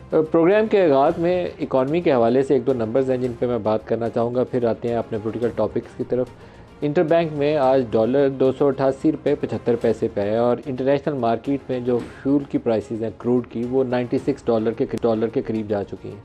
Programme के आगाज़ में इकॉनमी के हवाले से एक दो नंबर्स हैं जिन पे मैं बात करना चाहूँगा, फिर आते हैं अपने पॉलिटिकल टॉपिक्स की तरफ। इंटरबैंक में आज डॉलर 288 रुपये 75 पैसे पे है और इंटरनेशनल मार्केट में जो फ्यूल की प्राइसेस हैं क्रूड की, वो $96 के करीब जा चुकी हैं।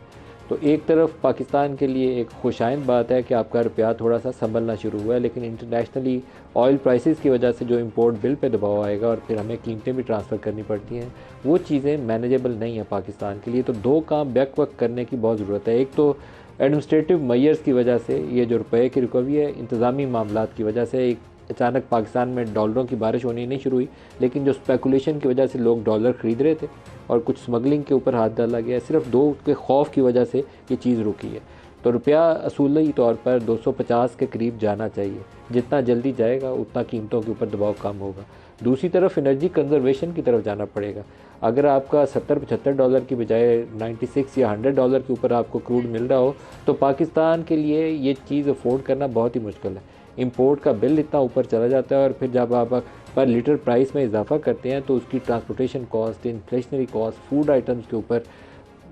तो एक तरफ पाकिस्तान के लिए एक खुशाइंद बात है कि आपका रुपया थोड़ा सा संभलना शुरू हुआ है, लेकिन इंटरनेशनली ऑयल प्राइसेस की वजह से जो इंपोर्ट बिल पे दबाव आएगा और फिर हमें कीमतें भी ट्रांसफ़र करनी पड़ती हैं, वो चीज़ें मैनेजेबल नहीं है पाकिस्तान के लिए। तो दो काम बैक वक्त करने की बहुत ज़रूरत है। एक तो एडमिनिस्ट्रेटिव मेजर्स की वजह से ये जो रुपये की रिकवरी है, इंतज़ामी मामलात की वजह से एक अचानक पाकिस्तान में डॉलरों की बारिश होनी नहीं शुरू हुई, लेकिन जो स्पेकुलेशन की वजह से लोग डॉलर ख़रीद रहे थे और कुछ स्मगलिंग के ऊपर हाथ डाला गया, सिर्फ दो के खौफ की वजह से ये चीज़ रुकी है। तो रुपया असूली तौर पर 250 के करीब जाना चाहिए। जितना जल्दी जाएगा उतना कीमतों के ऊपर दबाव कम होगा। दूसरी तरफ एनर्जी कंजर्वेशन की तरफ जाना पड़ेगा। अगर आपका $70-75 की बजाय 96 या $100 के ऊपर आपको क्रूड मिल रहा हो, तो पाकिस्तान के लिए ये चीज़ अफोर्ड करना बहुत ही मुश्किल है। इंपोर्ट का बिल इतना ऊपर चला जाता है और फिर जब आप पर लीटर प्राइस में इजाफा करते हैं तो उसकी transportation cost, inflationary cost, food items के ऊपर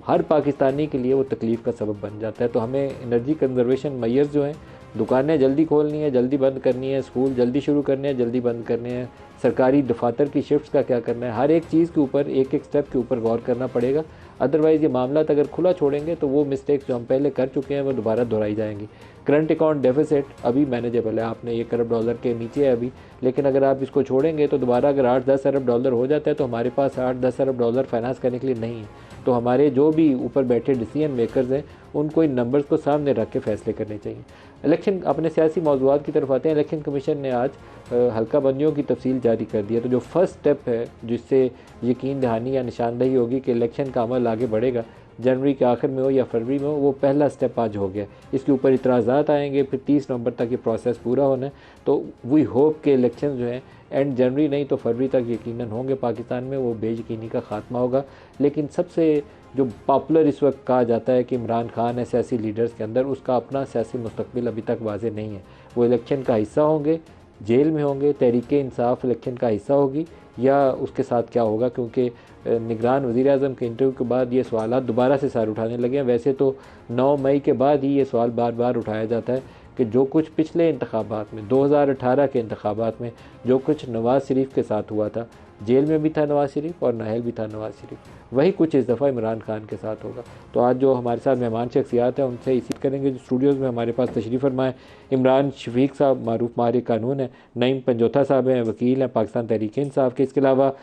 हर पाकिस्तानी के लिए वो तकलीफ़ का सबब बन जाता है। तो हमें एनर्जी कंजर्वेशन मेजर्स जो हैं, दुकानें जल्दी खोलनी है, जल्दी बंद करनी है, स्कूल जल्दी शुरू करने हैं, जल्दी बंद करने हैं, सरकारी दफातर की शिफ्ट्स का क्या करना है, हर एक चीज़ के ऊपर एक एक स्टेप के ऊपर गौर करना पड़ेगा। अदरवाइज़ ये मामला अगर खुला छोड़ेंगे तो वो मिस्टेक्स जो हम पहले कर चुके हैं वो दोबारा दोहराई जाएंगी। करंट अकाउंट डेफिसिट अभी मैनेजेबल है, आपने $1 अरब के नीचे है अभी, लेकिन अगर आप इसको छोड़ेंगे तो दोबारा अगर $8-10 अरब हो जाता है तो हमारे पास $8-10 अरब फाइनेंस करने के लिए नहीं है। तो हमारे जो भी ऊपर बैठे डिसीजन मेकर्स हैं, उनको इन नंबर्स को सामने रख के फैसले करने चाहिए। इलेक्शन, अपने सियासी मौज़ूआत की तरफ आते हैं। इलेक्शन कमीशन ने आज हल्का बंदियों की तफसील जारी कर दी है। तो जो फर्स्ट स्टेप है जिससे यकीन दहानी या निशानदही होगी कि इलेक्शन का अमल आगे बढ़ेगा, जनवरी के आखिर में हो या फरवरी में हो, वो पहला स्टेप आज हो गया। इसके ऊपर इतराज़ात आएंगे, फिर 30 नवंबर तक ये प्रोसेस पूरा होना है। तो वी होप के इलेक्शन जो हैं एंड जनवरी नहीं तो फरवरी तक यकीनन होंगे पाकिस्तान में, वो बेयकीनी का ख़ात्मा होगा। लेकिन सबसे जो पॉपुलर इस वक्त कहा जाता है कि इमरान खान है सियासी लीडर्स के अंदर, उसका अपना सियासी मुस्तकबिल अभी तक वाज़ेह नहीं है। वो इलेक्शन का हिस्सा होंगे, जेल में होंगे, तहरीक-ए-इंसाफ इलेक्शन का हिस्सा होगी, या उसके साथ क्या होगा, क्योंकि निगरान वज़ीर-ए-आज़म के इंटरव्यू के बाद ये सवाल दोबारा से सर उठाने लगे हैं। वैसे तो 9 मई के बाद ही ये सवाल बार बार उठाया जाता है कि जो कुछ पिछले इंतखाबात में 2018 के इंतखाबात में जो कुछ नवाज़ शरीफ के साथ हुआ था, जेल में भी था नवाज़ शरीफ और नाहल भी था नवाज़ शरीफ, वही कुछ इस दफ़ा इमरान खान के साथ होगा। तो आज जो हमारे साथ मेहमान शख्सियात हैं उनसे इसी करेंगे। जो स्टूडियोज़ में हमारे पास तशरीफ़ फरमाएँ, इमरान शफीक साहब मारूफ माहिर कानून है, नईम पंजोथा साहब हैं, वकील हैं पाकिस्तान तहरीक-ए-इंसाफ के, इसके अलावा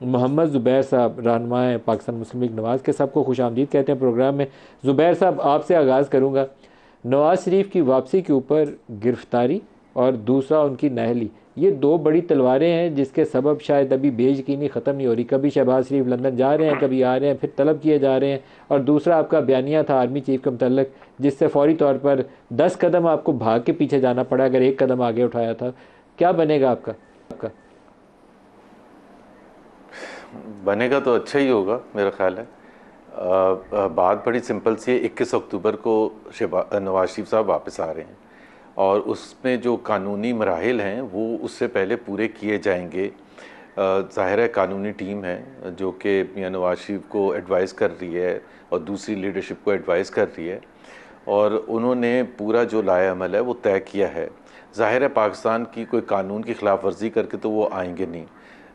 मोहम्मद ज़ुबैर साहब रहनुमा हैं पाकिस्तान मुस्लिम लीग नवाज़ के। सबको खुशामदीद कहते हैं प्रोग्राम में। ज़ुबैर साहब, आपसे आगाज़ करूँगा। नवाज़ शरीफ की वापसी के ऊपर गिरफ्तारी और दूसरा उनकी नाअहली, ये दो बड़ी तलवारें हैं जिसके सबब शायद अभी बेयकीनी ख़त्म नहीं हो रही। कभी शहबाज शरीफ लंदन जा रहे हैं, कभी आ रहे हैं, फिर तलब किए जा रहे हैं। और दूसरा आपका बयानिया था आर्मी चीफ के मतलब, जिससे फौरी तौर पर 10 कदम आपको भाग के पीछे जाना पड़ा अगर एक कदम आगे उठाया था। क्या बनेगा आपका? बनेगा तो अच्छा ही होगा मेरा ख्याल है। बात बड़ी सिंपल सी है। 21 अक्टूबर को नवाज शरीफ साहब वापस आ रहे हैं और उसमें जो कानूनी मराहिल हैं वो उससे पहले पूरे किए जाएंगे। ज़ाहिर है कानूनी टीम है जो कि मियां नवाज शरीफ को एडवाइस कर रही है और दूसरी लीडरशिप को एडवाइस कर रही है, और उन्होंने पूरा जो लाए अमल है वो तय किया है। ज़ाहिर है पाकिस्तान की कोई कानून की ख़िलाफ़ वर्जी करके तो वो आएंगे नहीं,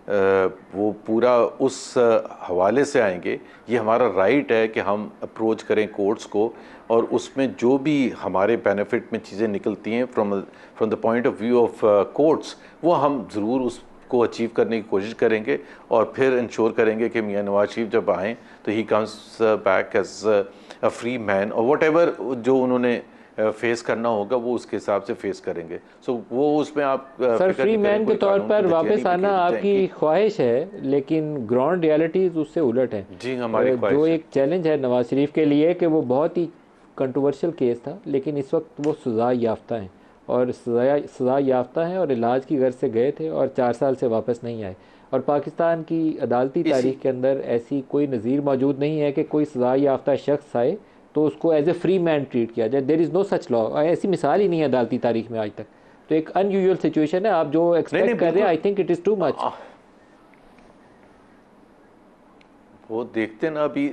वो पूरा उस हवाले से आएंगे। ये हमारा राइट है कि हम अप्रोच करें कोर्ट्स को, और उसमें जो भी हमारे बेनिफिट में चीज़ें निकलती हैं from the point of view of courts, वो हम ज़रूर उसको अचीव करने की कोशिश करेंगे और फिर इंश्योर करेंगे कि मियां नवाज शरीफ जब आएँ तो he comes back as a free man, और वट एवर जो उन्होंने फेस करना होगा वो उसके हिसाब से फेस करेंगे। सो वो उसमें आप सर फ्री मैन के तौर पर वापस आना आपकी ख्वाहिश है, लेकिन ग्राउंड रियलिटीज़ उससे उलट है। जी हमारी जो ख्वाहिश है। एक चैलेंज है नवाज शरीफ के लिए कि वो बहुत ही कंट्रोवर्शियल केस था, लेकिन इस वक्त वो सज़ा याफ्ता हैं और सज़ा याफ्ता हैं और इलाज की गर्ज से गए थे और 4 साल से वापस नहीं आए। और पाकिस्तान की अदालती तारीख के अंदर ऐसी कोई नज़ीर मौजूद नहीं है कि कोई सज़ा याफ्ता शख्स आए तो उसको as a free man treat किया जाए। There is no such law, ऐसी मिसाल ही नहीं है अदालती तारीख में आज तक। तो एक अनयूजुअल सिचुएशन है। आप जो एक्सपेक्ट कर रहे हैं, I think it is too much. वो देखते ना अभी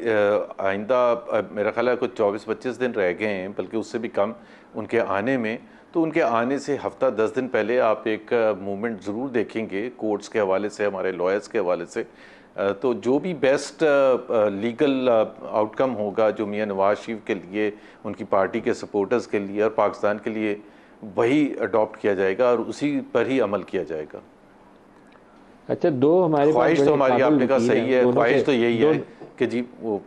आइंदा मेरा ख्याल है कुछ 24-25 दिन रह गए हैं, बल्कि उससे भी कम उनके आने में। तो उनके आने से हफ्ता 10 दिन पहले आप एक मूवमेंट ज़रूर देखेंगे कोर्ट्स के हवाले से, हमारे लॉयर्स के हवाले से। तो जो भी बेस्ट लीगल आउटकम होगा जो मियां नवाज शरीफ के लिए, उनकी पार्टी के सपोर्टर्स के लिए और पाकिस्तान के लिए, वही अडॉप्ट किया जाएगा और उसी पर ही अमल किया जाएगा। अच्छा, दो हमारे पास ख्वाहिश तो बड़े हमारी, काबिल आपने कहा वकील सही हैं, है, दोनों ख्वाहिश से तो यही है कि जी वो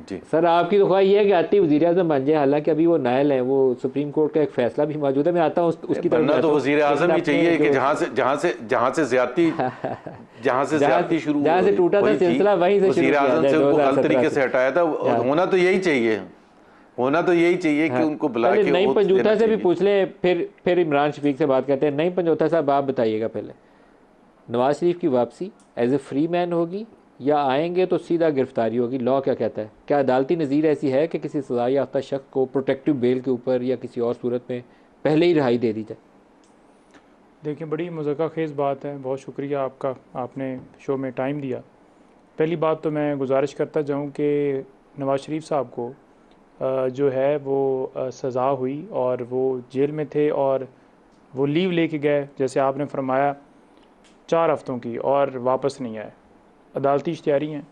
जी सर आपकी तो ख्वाहिश ये है कि आती वज़ीर आज़म बन जाए, हालांकि अभी वो नायल है, वो सुप्रीम कोर्ट का एक फैसला भी मौजूद है। मैं आता हूँ उसकी तरफ बनना तो वजीर आजम ही चाहिए कि जहाँ से ज्यादती शुरू, जहाँ से टूटा था सिलसिला वहीं से शुरू वजीर किया आजम जाए से उनको गलत 2017 तरीके से हटाया था। होना तो यही चाहिए, होना तो यही चाहिए कि उनको बुला पहले के नईम ओथ पंजूथा देना से भी चाहिए। पूछ ले, फिर इमरान शफीक से बात करते हैं। नईम पंजूथा साहब, आप बताइएगा, पहले नवाज शरीफ की वापसी एज ए फ्री मैन होगी या आएंगे तो सीधा गिरफ्तारी होगी? लॉ क्या कहता है? क्या अदालती नज़ीर ऐसी है कि किसी सजा याफ्ता शख्स को प्रोटेक्टिव बेल के ऊपर या किसी और सूरत में पहले ही रिहाई दे दी जाए? देखिए, बड़ी मज़ाक़ खेज़ बात है, बहुत शुक्रिया आपका, आपने शो में टाइम दिया। पहली बात तो मैं गुजारिश करता जाऊं कि नवाज़ शरीफ साहब को जो है वो सज़ा हुई और वो जेल में थे और वो लीव लेके गए, जैसे आपने फरमाया 4 हफ़्तों की, और वापस नहीं आए। अदालती इश्तिहारी हैं,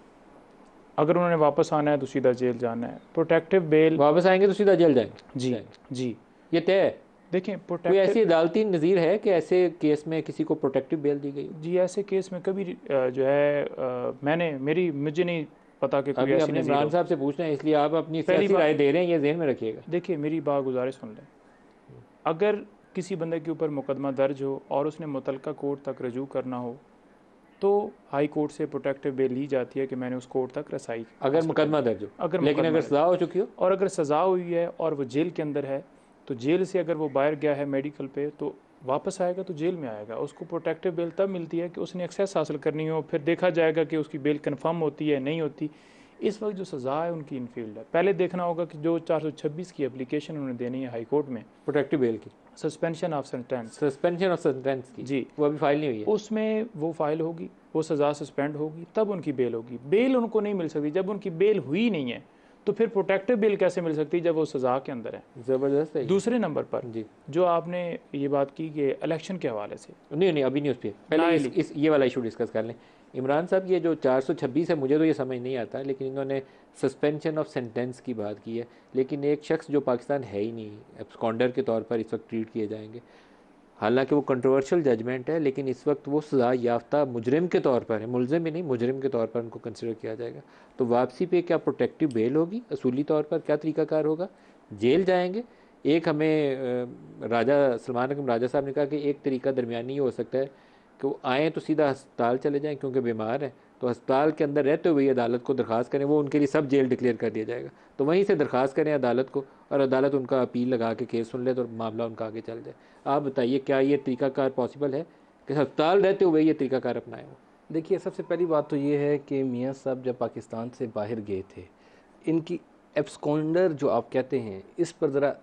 अगर उन्होंने वापस आना है तो सीधा जेल जाना है। प्रोटेक्टिव बेल, वापस आएंगे तो सीधा जेल जाएंगे? जी जी, ये तय है? देखें कोई प्रोटेक्टिव, ऐसी अदालती नज़ीर है कि ऐसे केस में किसी को प्रोटेक्टिव बेल दी गई? जी ऐसे केस में कभी जो है मुझे नहीं पता कि कोई अभी ऐसी अपने नज़ीर इमरान हो। साहब से पूछना है, इसलिए आप अपनी पहली सियासी बात- राय दे रहे हैं, ये ज़हन में रखिएगा। देखिए, मेरी बात गुजारिश सुन लें। अगर किसी बंदे के ऊपर मुकदमा दर्ज हो और उसने मुतलका कोर्ट तक रजू करना हो तो हाई कोर्ट से प्रोटेक्टिव बेल ली जाती है कि मैंने उस कोर्ट तक रसाई, अगर मुकदमा दर्ज हो, अगर लेकिन मुकदमा अगर सजा हो चुकी हो और अगर सज़ा हुई है और वो जेल के अंदर है, तो जेल से अगर वो बाहर गया है मेडिकल पे तो वापस आएगा तो जेल में आएगा। उसको प्रोटेक्टिव बेल तब मिलती है कि उसने एक्सेस हासिल करनी हो, फिर देखा जाएगा कि उसकी बेल कन्फर्म होती है नहीं होती। इस वक्त जो सज़ा है उनकी इनफील्ड है। पहले देखना होगा कि जो 426 की एप्लीकेशन उन्होंने देनी है हाई कोर्ट में, प्रोटेक्टिव बेल की, suspension of sentence, suspension of sentence की, जी, वो अभी फाइल नहीं हुई है। उसमें वो फाइल होगी, वो सज़ा सस्पेंड होगी, तब उनकी बेल होगी। बेल उनको नहीं मिल सकती जब उनकी बेल हुई नहीं है, तो फिर प्रोटेक्टिव बेल कैसे मिल सकती है जब वो सज़ा के अंदर है? ज़बरदस्त है। दूसरे नंबर पर जी, जो आपने ये बात की कि इलेक्शन के हवाले से, नहीं अभी नहीं, उस पर पहले ये वाला इशू डिस्कस कर लें। इमरान साहब, ये जो 426 है, मुझे तो ये समझ नहीं आता, लेकिन इन्होंने सस्पेंशन ऑफ सेंटेंस की बात की है, लेकिन एक शख्स जो पाकिस्तान है ही नहीं, एब्सकॉन्डर के तौर पर इस वक्त ट्रीट किए जाएंगे। हालांकि वो कंट्रोवर्शियल जजमेंट है, लेकिन इस वक्त वो सज़ा याफ्ता मुजरिम के तौर पर है, मुलजिम ही नहीं, मुजरिम के तौर पर उनको कंसिडर किया जाएगा। तो वापसी पे क्या प्रोटेक्टिव बेल होगी? असूली तौर पर क्या तरीकाकार होगा? जेल जाएंगे? एक हमें राजा सलमान अकरम राजा साहब ने कहा कि एक तरीका दरमियानी हो सकता है कि वो आएँ तो सीधा अस्पताल चले जाएँ, क्योंकि बीमार हैं, तो अस्पताल के अंदर रहते हुए अदालत को दरख्वास्त करें, वो उनके लिए सब जेल डिक्लेयर कर दिया जाएगा, तो वहीं से दरख्वास्त करें अदालत को और अदालत उनका अपील लगा के केस सुन ले तो मामला उनका आगे चल जाए। आप बताइए, क्या ये तरीकाकार पॉसिबल है कि अस्पताल रहते हुए ये तरीकाकार अपनाएं? हो देखिए, सबसे पहली बात तो ये है कि मियाँ साहब जब पाकिस्तान से बाहर गए थे, इनकी एब्सकॉन्डर जो आप कहते हैं, इस पर ज़रा